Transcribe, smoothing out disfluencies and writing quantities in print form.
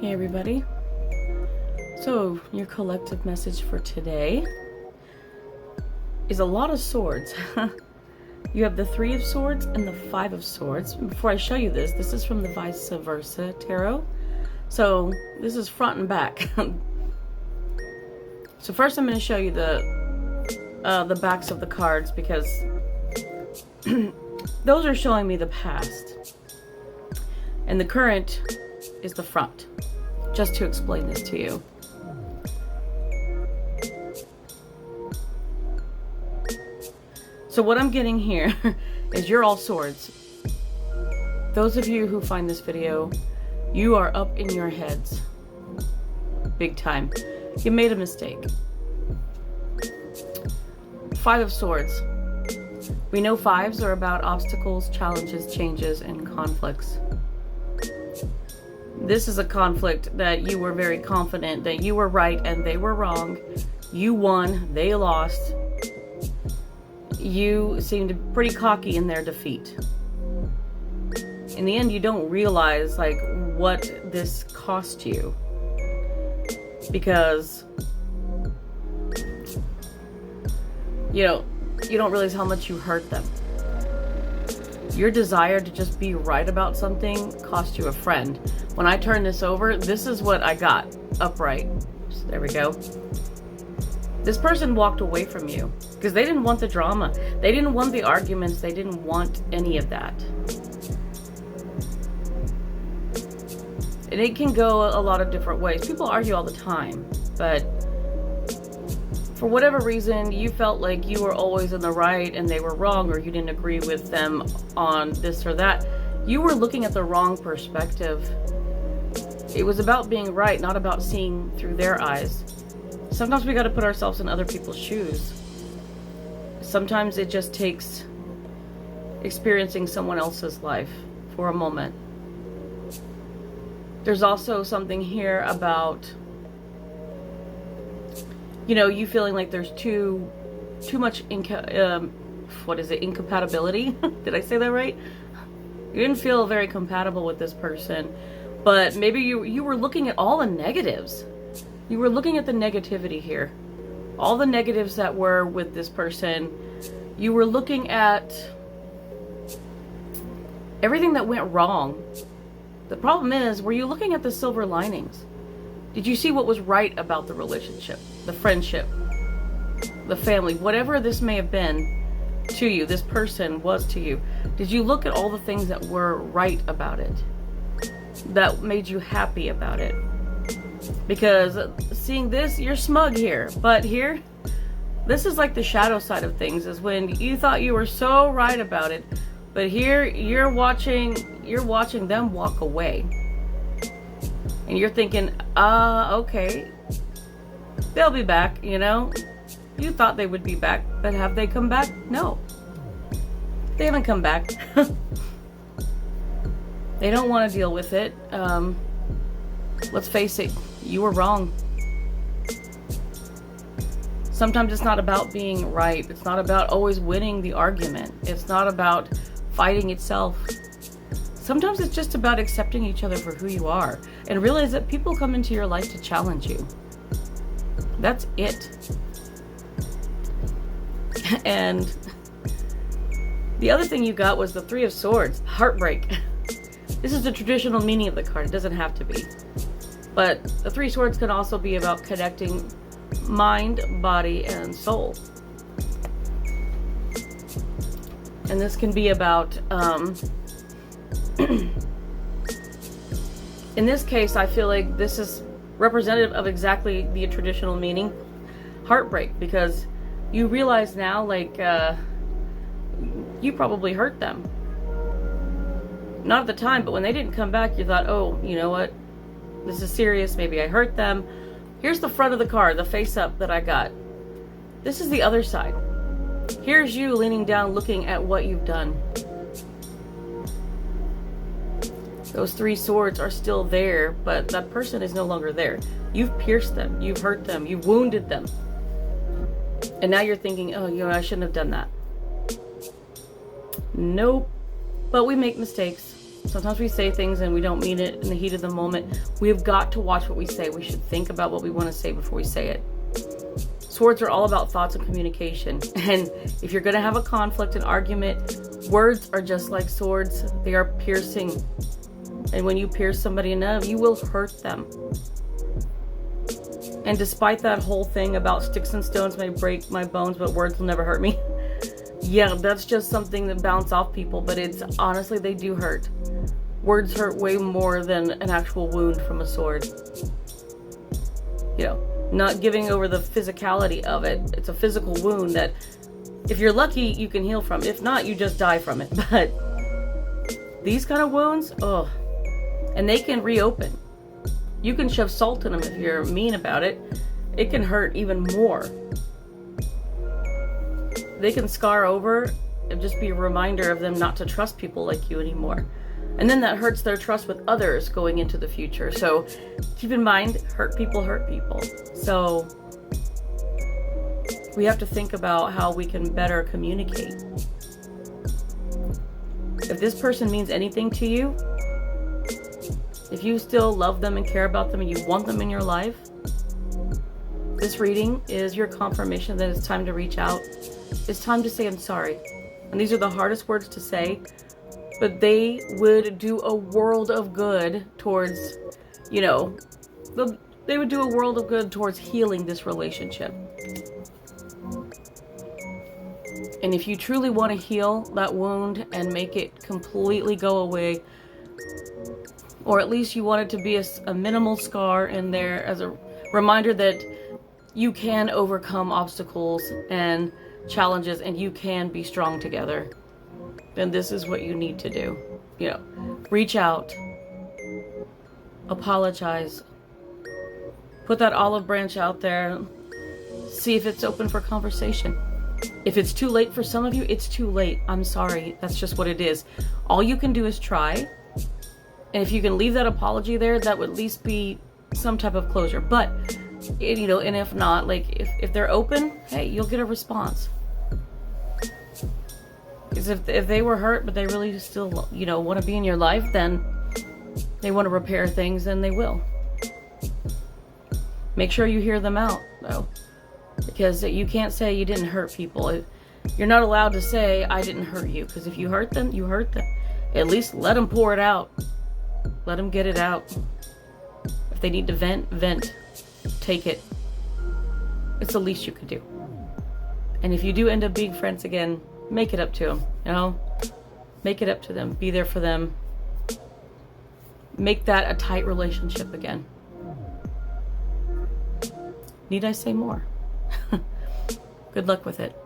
Hey everybody. So your collective message for today is a lot of swords. You have the Three of Swords and the Five of Swords. Before I show you this is from the Vice Versa Tarot. So this is front and back. So first I'm going to show you the backs of the cards because those are showing me the past. And the current is the front. Just to explain this to you. So what I'm getting here is you're all swords. Those of you who find this video, you are up in your heads. Big time. You made a mistake. Five of Swords. We know fives are about obstacles, challenges, changes, and conflicts. This is a conflict that you were very confident that you were right and they were wrong. You won, they lost. You seemed pretty cocky in their defeat. In the end, you don't realize like what this cost you. Because you don't realize how much you hurt them. Your desire to just be right about something cost you a friend. When I turn this over, this is what I got. Upright. So there we go. This person walked away from you because they didn't want the drama. They didn't want the arguments. They didn't want any of that. And it can go a lot of different ways. People argue all the time, but for whatever reason, you felt like you were always in the right and they were wrong, or you didn't agree with them on this or that. You were looking at the wrong perspective. It was about being right, not about seeing through their eyes. Sometimes we got to put ourselves in other people's shoes. Sometimes it just takes experiencing someone else's life for a moment. There's also something here about you feeling like there's too much incompatibility. Did I say that right? You didn't feel very compatible with this person, but maybe you were looking at all the negatives. You were looking at the negativity here. All the negatives that were with this person. You were looking at everything that went wrong. The problem is, were you looking at the silver linings? Did you see what was right about the relationship, the friendship, the family, whatever this may have been to you, this person was to you? Did you look at all the things that were right about it, that made you happy about it? Because seeing this, you're smug here, but here, this is like the shadow side of things, is when you thought you were so right about it, but here you're watching them walk away. And you're thinking, okay, they'll be back, You thought they would be back, but have they come back? No. They haven't come back. They don't want to deal with it. Let's face it, you were wrong. Sometimes it's not about being right. It's not about always winning the argument. It's not about fighting itself. Sometimes it's just about accepting each other for who you are and realize that people come into your life to challenge you. That's it. And the other thing you got was the Three of Swords, heartbreak. This is the traditional meaning of the card. It doesn't have to be. But the Three Swords can also be about connecting mind, body, and soul. And this can be about in this case, I feel like this is representative of exactly the traditional meaning, heartbreak, because you realize now, like, you probably hurt them. Not at the time, but when they didn't come back, you thought, oh, you know what? This is serious. Maybe I hurt them. Here's the front of the card, the face up that I got. This is the other side. Here's you leaning down, looking at what you've done. Those Three Swords are still there, but that person is no longer there. You've pierced them. You've hurt them. You've wounded them. And now you're thinking, oh, I shouldn't have done that. Nope. But we make mistakes. Sometimes we say things and we don't mean it in the heat of the moment. We've got to watch what we say. We should think about what we want to say before we say it. Swords are all about thoughts and communication. And if you're going to have a conflict, an argument, words are just like swords. They are piercing. And when you pierce somebody enough, you will hurt them. And despite that whole thing about sticks and stones may break my bones, but words will never hurt me. Yeah, that's just something that bounce off people, but it's honestly, they do hurt. Words hurt way more than an actual wound from a sword. You know, not giving over the physicality of it. It's a physical wound that if you're lucky, you can heal from. If not, you just die from it. But these kind of wounds, oh, and they can reopen. You can shove salt in them if you're mean about it. It can hurt even more. They can scar over and just be a reminder of them not to trust people like you anymore. And then that hurts their trust with others going into the future. So keep in mind, hurt people hurt people. So we have to think about how we can better communicate. If this person means anything to you, if you still love them and care about them and you want them in your life, this reading is your confirmation that it's time to reach out. It's time to say I'm sorry. And these are the hardest words to say, but they would do a world of good towards, you know, they would do a world of good towards healing this relationship. And if you truly want to heal that wound and make it completely go away, or at least you want it to be a minimal scar in there as a reminder that you can overcome obstacles and challenges and you can be strong together, then this is what you need to do. You know, reach out, apologize, put that olive branch out there, see if it's open for conversation. If it's too late for some of you, it's too late. I'm sorry. That's just what it is. All you can do is try. And if you can leave that apology there, that would at least be some type of closure. But, you know, and if not, like, if they're open, hey, you'll get a response. Because if they were hurt, but they really still, you know, want to be in your life, then they want to repair things, then they will. Make sure you hear them out, though. Because you can't say you didn't hurt people. You're not allowed to say, I didn't hurt you. Because if you hurt them, you hurt them. At least let them pour it out. Let them get it out. If they need to vent, vent. Take it. It's the least you could do. And if you do end up being friends again, make it up to them. You know? Make it up to them. Be there for them. Make that a tight relationship again. Need I say more? Good luck with it.